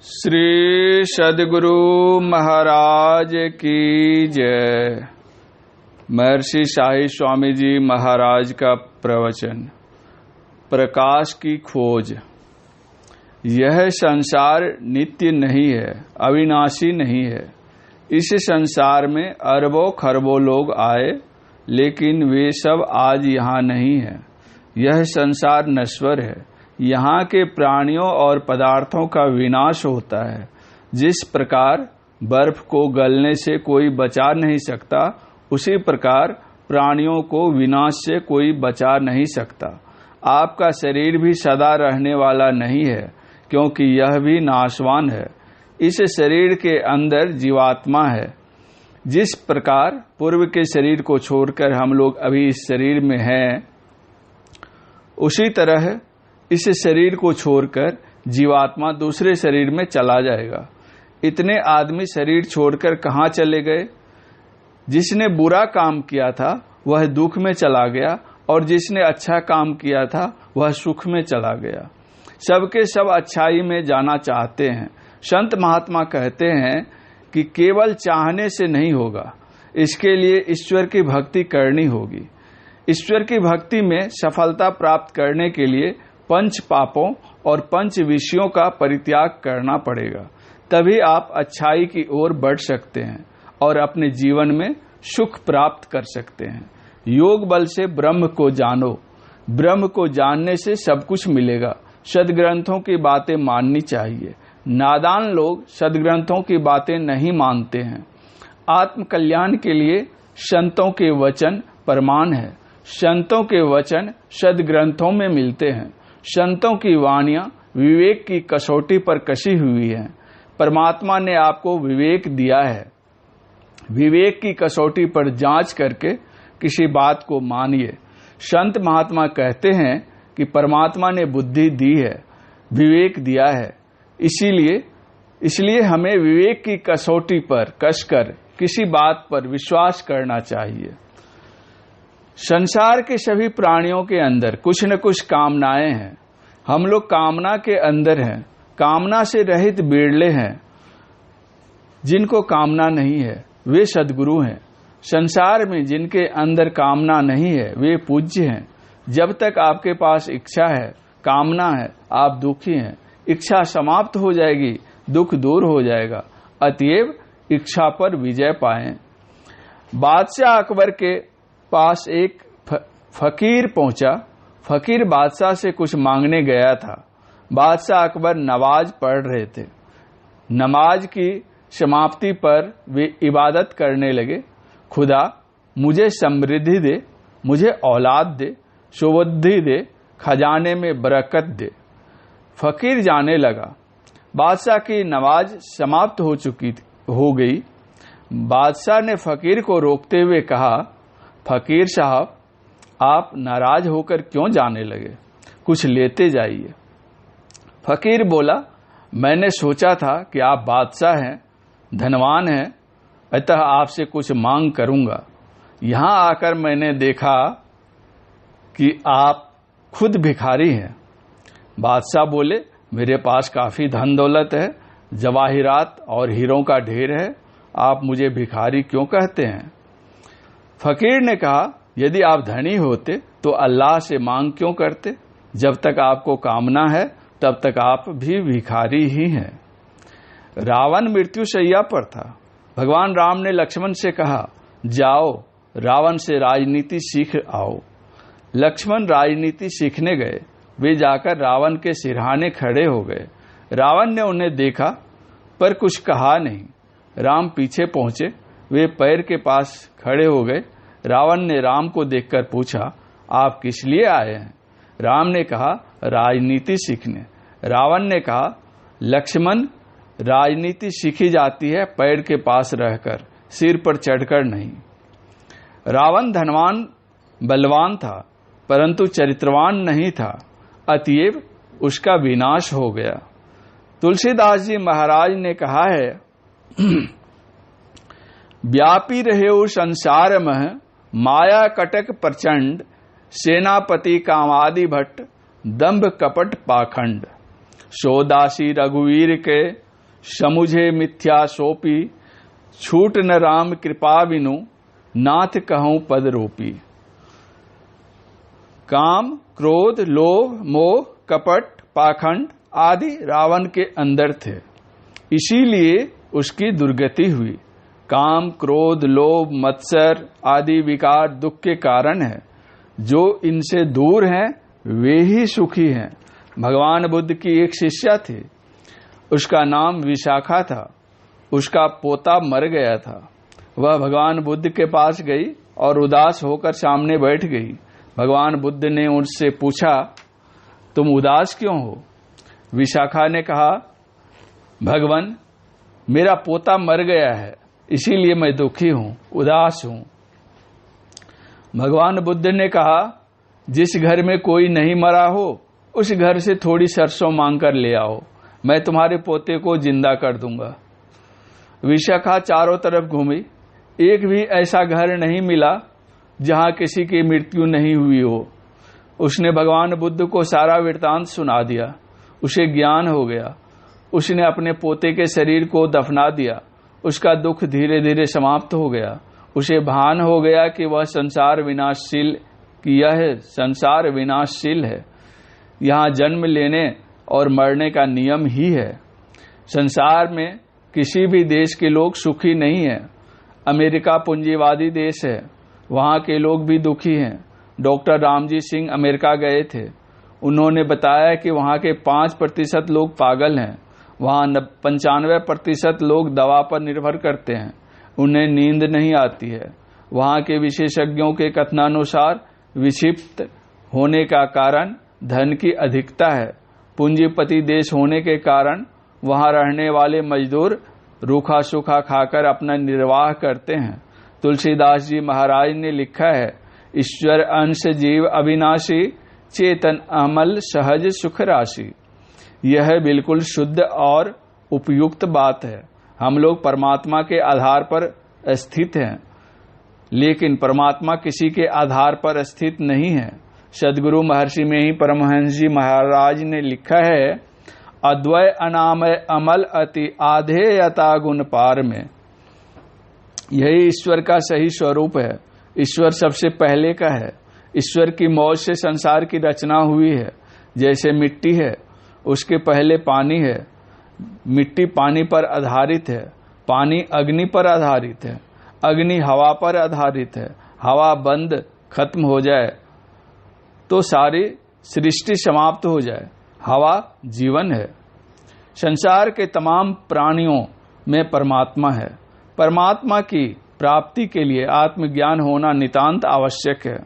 श्री सद्गुरु महाराज की जय। महर्षि शाही स्वामी जी महाराज का प्रवचन। प्रकाश की खोज। यह संसार नित्य नहीं है, अविनाशी नहीं है। इस संसार में अरबों खरबों लोग आए, लेकिन वे सब आज यहाँ नहीं है। यह संसार नश्वर है। यहाँ के प्राणियों और पदार्थों का विनाश होता है। जिस प्रकार बर्फ को गलने से कोई बचा नहीं सकता, उसी प्रकार प्राणियों को विनाश से कोई बचा नहीं सकता। आपका शरीर भी सदा रहने वाला नहीं है, क्योंकि यह भी नाशवान है। इस शरीर के अंदर जीवात्मा है। जिस प्रकार पूर्व के शरीर को छोड़कर हम लोग अभी इस शरीर में हैं, उसी तरह इस शरीर को छोड़कर जीवात्मा दूसरे शरीर में चला जाएगा। इतने आदमी शरीर छोड़कर कहाँ चले गए? जिसने बुरा काम किया था वह दुख में चला गया, और जिसने अच्छा काम किया था वह सुख में चला गया। सबके सब अच्छाई में जाना चाहते हैं। संत महात्मा कहते हैं कि केवल चाहने से नहीं होगा, इसके लिए ईश्वर की भक्ति करनी होगी। ईश्वर की भक्ति में सफलता प्राप्त करने के लिए पंच पापों और पंच विषयों का परित्याग करना पड़ेगा। तभी आप अच्छाई की ओर बढ़ सकते हैं और अपने जीवन में सुख प्राप्त कर सकते हैं। योग बल से ब्रह्म को जानो। ब्रह्म को जानने से सब कुछ मिलेगा। सद्ग्रंथों की बातें माननी चाहिए। नादान लोग सद्ग्रंथों की बातें नहीं मानते हैं। आत्म कल्याण के लिए संतों के वचन प्रमाण है। संतों के वचन सद्ग्रंथों में मिलते हैं। संतों की वाणियां विवेक की कसौटी पर कसी हुई हैं। परमात्मा ने आपको विवेक दिया है। विवेक की कसौटी पर जांच करके किसी बात को मानिए। संत महात्मा कहते हैं कि परमात्मा ने बुद्धि दी है, विवेक दिया है। इसलिए हमें विवेक की कसौटी पर कसकर किसी बात पर विश्वास करना चाहिए। संसार के सभी प्राणियों के अंदर कुछ न कुछ कामनाएं हैं। हम लोग कामना के अंदर हैं। कामना से रहित बिरले हैं। जिनको कामना नहीं है वे सद्गुरु हैं। संसार में जिनके अंदर कामना नहीं है वे पूज्य हैं। जब तक आपके पास इच्छा है, कामना है, आप दुखी हैं। इच्छा समाप्त हो जाएगी, दुख दूर हो जाएगा। अतएव इच्छा पर विजय पाएं। बादशाह अकबर के पास एक फकीर पहुंचा। फकीर बादशाह से कुछ मांगने गया था। बादशाह अकबर नमाज पढ़ रहे थे। नमाज की समाप्ति पर वे इबादत करने लगे। खुदा मुझे समृद्धि दे, मुझे औलाद दे, सुबुद्धि दे, खजाने में बरकत दे। फकीर जाने लगा। बादशाह की नमाज समाप्त हो गई। बादशाह ने फकीर को रोकते हुए कहा, फकीर साहब, आप नाराज होकर क्यों जाने लगे? कुछ लेते जाइए। फकीर बोला, मैंने सोचा था कि आप बादशाह हैं, धनवान हैं, अतः आपसे कुछ मांग करूंगा। यहां आकर मैंने देखा कि आप खुद भिखारी हैं। बादशाह बोले, मेरे पास काफी धन दौलत है, जवाहिरात और हीरों का ढेर है, आप मुझे भिखारी क्यों कहते हैं? फकीर ने कहा, यदि आप धनी होते तो अल्लाह से मांग क्यों करते? जब तक आपको कामना है तब तक आप भी भिखारी ही हैं। रावण मृत्यु शैया पर था। भगवान राम ने लक्ष्मण से कहा, जाओ रावण से राजनीति सीख आओ। लक्ष्मण राजनीति सीखने गए। वे जाकर रावण के सिरहाने खड़े हो गए। रावण ने उन्हें देखा पर कुछ कहा नहीं। राम पीछे पहुंचे। वे पैर के पास खड़े हो गए। रावण ने राम को देखकर पूछा, आप किस लिए आए हैं? राम ने कहा, राजनीति सीखने। रावण ने कहा, लक्ष्मण, राजनीति सीखी जाती है पैर के पास रहकर, सिर पर चढ़कर नहीं। रावण धनवान बलवान था, परंतु चरित्रवान नहीं था। अतएव उसका विनाश हो गया। तुलसीदास जी महाराज ने कहा है, व्यापी रहे संसार में माया कटक प्रचंड, सेनापति कामादि भट्ट दंभ कपट पाखंड। सो दासी रघुवीर के समुझे मिथ्या सोपी, छूट न राम कृपा बिनु, नाथ कहूं पद रोपी। काम, क्रोध, लोभ, मोह, कपट, पाखंड आदि रावण के अंदर थे, इसीलिए उसकी दुर्गति हुई। काम, क्रोध, लोभ, मत्सर आदि विकार दुख के कारण है। जो इनसे दूर हैं वे ही सुखी हैं। भगवान बुद्ध की एक शिष्या थी, उसका नाम विशाखा था। उसका पोता मर गया था। वह भगवान बुद्ध के पास गई और उदास होकर सामने बैठ गई। भगवान बुद्ध ने उससे पूछा, तुम उदास क्यों हो? विशाखा ने कहा, भगवान, मेरा पोता मर गया है, इसीलिए मैं दुखी हूं, उदास हूं। भगवान बुद्ध ने कहा, जिस घर में कोई नहीं मरा हो उस घर से थोड़ी सरसों मांग कर ले आओ, मैं तुम्हारे पोते को जिंदा कर दूंगा। विशाखा चारों तरफ घूमी, एक भी ऐसा घर नहीं मिला जहां किसी की मृत्यु नहीं हुई हो। उसने भगवान बुद्ध को सारा वृत्तांत सुना दिया। उसे ज्ञान हो गया। उसने अपने पोते के शरीर को दफना दिया। उसका दुख धीरे धीरे समाप्त हो गया। उसे भान हो गया कि वह संसार विनाशशील किया है, संसार विनाशशील है। यहाँ जन्म लेने और मरने का नियम ही है। संसार में किसी भी देश के लोग सुखी नहीं है। अमेरिका पूंजीवादी देश है, वहाँ के लोग भी दुखी हैं। डॉक्टर रामजी सिंह अमेरिका गए थे। उन्होंने बताया कि वहाँ के 5% लोग पागल हैं। वहाँ 95% लोग दवा पर निर्भर करते हैं, उन्हें नींद नहीं आती है। वहाँ के विशेषज्ञों के कथनानुसार विक्षिप्त होने का कारण धन की अधिकता है। पूंजीपति देश होने के कारण वहाँ रहने वाले मजदूर रूखा सूखा खाकर अपना निर्वाह करते हैं। तुलसीदास जी महाराज ने लिखा है, ईश्वर अंश जीव अविनाशी, चेतन अमल सहज सुख राशि। यह बिल्कुल शुद्ध और उपयुक्त बात है। हम लोग परमात्मा के आधार पर स्थित हैं, लेकिन परमात्मा किसी के आधार पर स्थित नहीं है। सदगुरु महर्षि में ही परमहंस जी महाराज ने लिखा है, अद्वय अनामय अमल अति आधेयता गुण पार में। यही ईश्वर का सही स्वरूप है। ईश्वर सबसे पहले का है। ईश्वर की मौज से संसार की रचना हुई है। जैसे मिट्टी है, उसके पहले पानी है। मिट्टी पानी पर आधारित है, पानी अग्नि पर आधारित है, अग्नि हवा पर आधारित है। हवा बंद खत्म हो जाए तो सारी सृष्टि समाप्त हो जाए। हवा जीवन है। संसार के तमाम प्राणियों में परमात्मा है। परमात्मा की प्राप्ति के लिए आत्मज्ञान होना नितांत आवश्यक है।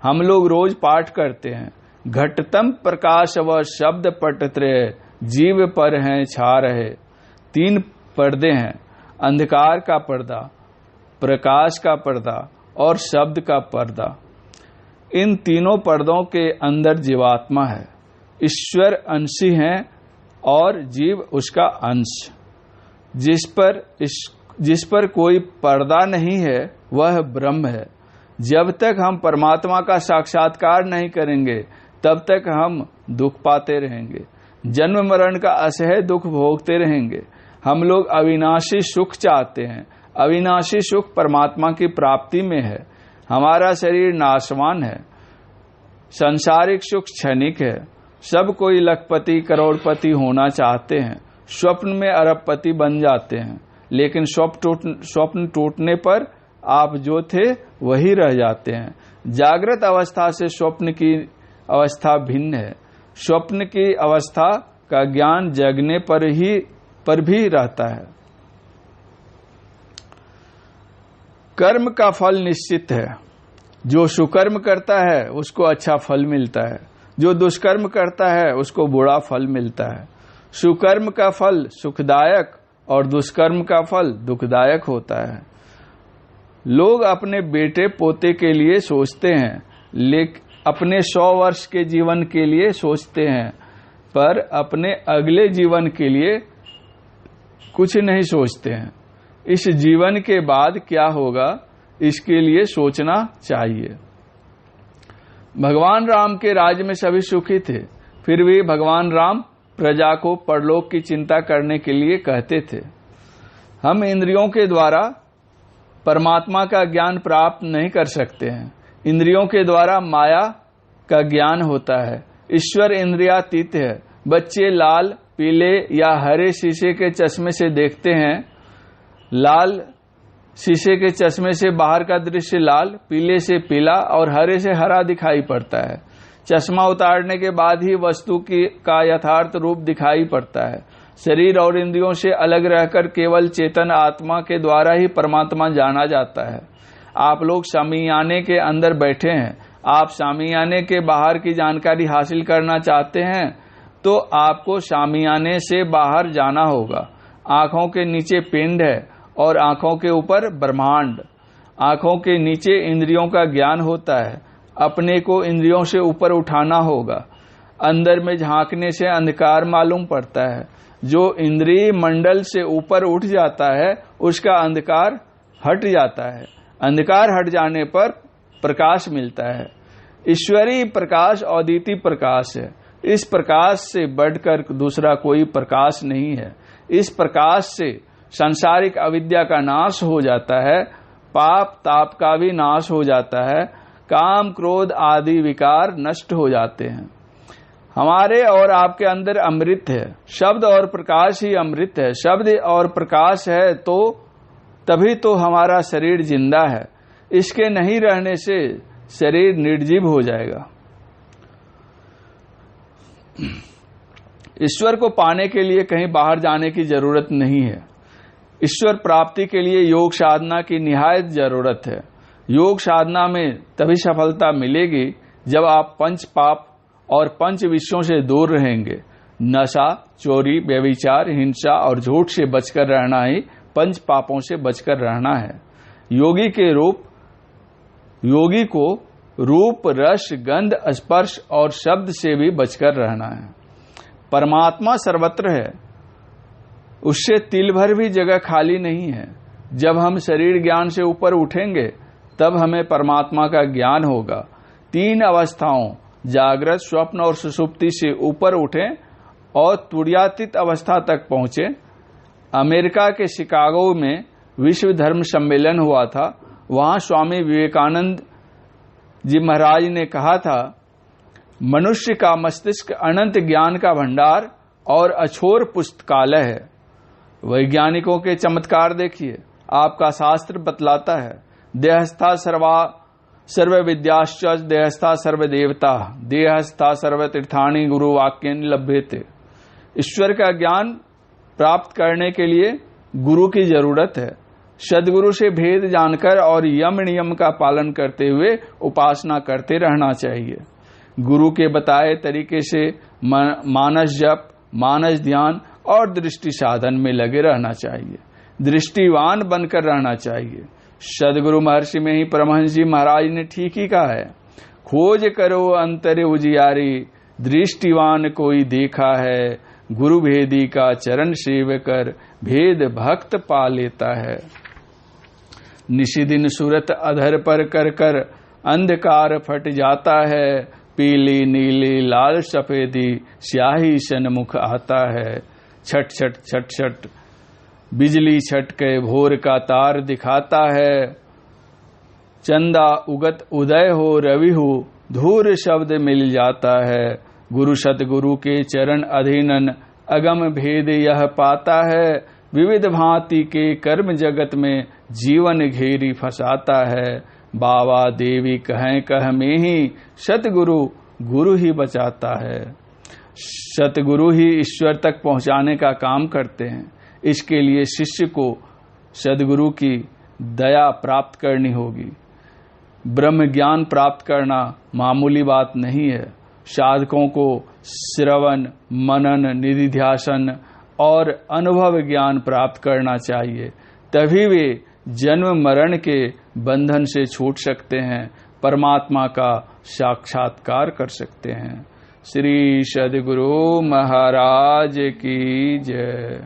हम लोग रोज पाठ करते हैं, घटतम प्रकाश व शब्द पटत्रय जीव पर हैं छा रहे। 3 पर्दे हैं, अंधकार का पर्दा, प्रकाश का पर्दा और शब्द का पर्दा। इन तीनों पर्दों के अंदर जीवात्मा है। ईश्वर अंशी है और जीव उसका अंश। जिस पर कोई पर्दा नहीं है वह ब्रह्म है। जब तक हम परमात्मा का साक्षात्कार नहीं करेंगे तब तक हम दुख पाते रहेंगे, जन्म मरण का असह्य दुख भोगते रहेंगे। हम लोग अविनाशी सुख चाहते हैं। अविनाशी सुख परमात्मा की प्राप्ति में है। हमारा शरीर नाशवान है। सांसारिक सुख क्षणिक है। सब कोई लखपति करोड़पति होना चाहते हैं, स्वप्न में अरबपति बन जाते हैं, लेकिन स्वप्न टूटने पर आप जो थे वही रह जाते हैं। जागृत अवस्था से स्वप्न की अवस्था भिन्न है। स्वप्न की अवस्था का ज्ञान जगने पर भी रहता है। कर्म का फल निश्चित है। जो सुकर्म करता है उसको अच्छा फल मिलता है, जो दुष्कर्म करता है उसको बुरा फल मिलता है। सुकर्म का फल सुखदायक और दुष्कर्म का फल दुखदायक होता है। लोग अपने बेटे पोते के लिए सोचते हैं, लेकिन अपने 100 वर्ष के जीवन के लिए सोचते हैं, पर अपने अगले जीवन के लिए कुछ नहीं सोचते हैं। इस जीवन के बाद क्या होगा, इसके लिए सोचना चाहिए। भगवान राम के राज्य में सभी सुखी थे, फिर भी भगवान राम प्रजा को परलोक की चिंता करने के लिए कहते थे। हम इंद्रियों के द्वारा परमात्मा का ज्ञान प्राप्त नहीं कर सकते हैं। इंद्रियों के द्वारा माया का ज्ञान होता है। ईश्वर इंद्रियातीत है। बच्चे लाल, पीले या हरे शीशे के चश्मे से देखते हैं। लाल शीशे के चश्मे से बाहर का दृश्य लाल, पीले से पीला और हरे से हरा दिखाई पड़ता है। चश्मा उतारने के बाद ही वस्तु का यथार्थ रूप दिखाई पड़ता है। शरीर और इंद्रियों से अलग रहकर केवल चेतन आत्मा के द्वारा ही परमात्मा जाना जाता है। आप लोग शामियाने के अंदर बैठे हैं। आप शामियाने के बाहर की जानकारी हासिल करना चाहते हैं तो आपको शामियाने से बाहर जाना होगा। आंखों के नीचे पिंड है और आंखों के ऊपर ब्रह्मांड। आंखों के नीचे इंद्रियों का ज्ञान होता है। अपने को इंद्रियों से ऊपर उठाना होगा। अंदर में झांकने से अंधकार मालूम पड़ता है। जो इंद्रिय मंडल से ऊपर उठ जाता है उसका अंधकार हट जाता है। अंधकार हट जाने पर प्रकाश मिलता है। ईश्वरीय प्रकाश अद्वितीय प्रकाश है। इस प्रकाश से बढ़कर दूसरा कोई प्रकाश नहीं है। इस प्रकाश से सांसारिक अविद्या का नाश हो जाता है। पाप ताप का भी नाश हो जाता है। काम क्रोध आदि विकार नष्ट हो जाते हैं। हमारे और आपके अंदर अमृत है। शब्द और प्रकाश ही अमृत है। शब्द और प्रकाश है तो तभी तो हमारा शरीर जिंदा है। इसके नहीं रहने से शरीर निर्जीव हो जाएगा। ईश्वर को पाने के लिए कहीं बाहर जाने की जरूरत नहीं है। ईश्वर प्राप्ति के लिए योग साधना की निहायत जरूरत है। योग साधना में तभी सफलता मिलेगी जब आप पंच पाप और पंच विषयों से दूर रहेंगे। नशा, चोरी, व्यभिचार, हिंसा और झूठ से बचकर रहना ही पंच पापों से बचकर रहना है। योगी को रूप, रस, गंध, स्पर्श और शब्द से भी बचकर रहना है। परमात्मा सर्वत्र है। उससे तिल भर भी जगह खाली नहीं है। जब हम शरीर ज्ञान से ऊपर उठेंगे तब हमें परमात्मा का ज्ञान होगा। 3 अवस्थाओं जागृत, स्वप्न और सुषुप्ति से ऊपर उठें और तुर्यातीत अवस्था तक पहुंचे। अमेरिका के शिकागो में विश्व धर्म सम्मेलन हुआ था। वहां स्वामी विवेकानंद जी महाराज ने कहा था, मनुष्य का मस्तिष्क अनंत ज्ञान का भंडार और अछोर पुस्तकालय है। वैज्ञानिकों के चमत्कार देखिए। आपका शास्त्र बतलाता है, देहस्था सर्व विद्याश्च देहस्था सर्व देवता देहस्था सर्व तीर्थानि गुरु वाक्यनि लभ्यते। ईश्वर का ज्ञान प्राप्त करने के लिए गुरु की जरूरत है। सद्गुरु से भेद जानकर और यम नियम का पालन करते हुए उपासना करते रहना चाहिए। गुरु के बताए तरीके से मानस जप, मानस ध्यान और दृष्टि साधन में लगे रहना चाहिए। दृष्टिवान बनकर रहना चाहिए। सद्गुरु महर्षि में ही परमहंस जी महाराज ने ठीक ही कहा है, खोज करो अंतरे उजियारी, दृष्टिवान कोई देखा है, गुरु भेदी का चरण सेव कर, भेद भक्त पा लेता है। निशिदिन सूरत अधर पर कर कर, अंधकार फट जाता है, पीली नीली लाल सफेदी स्याही सन्मुख आता है। छट छट छट छट बिजली छटके भोर का तार दिखाता है, चंदा उगत उदय हो रवि हो, धूर शब्द मिल जाता है। गुरु सतगुरु के चरण अधीनन, अगम भेद यह पाता है, विविध भांति के कर्म जगत में जीवन घेरी फंसाता है। बाबा देवी कहें कह में ही, सतगुरु गुरु ही बचाता है। सतगुरु ही ईश्वर तक पहुंचाने का काम करते हैं। इसके लिए शिष्य को सद्गुरु की दया प्राप्त करनी होगी। ब्रह्म ज्ञान प्राप्त करना मामूली बात नहीं है। साधकों को श्रवण, मनन, निधिध्यासन और अनुभव ज्ञान प्राप्त करना चाहिए। तभी वे जन्म मरण के बंधन से छूट सकते हैं, परमात्मा का साक्षात्कार कर सकते हैं। श्री सद्गुरु महाराज की जय।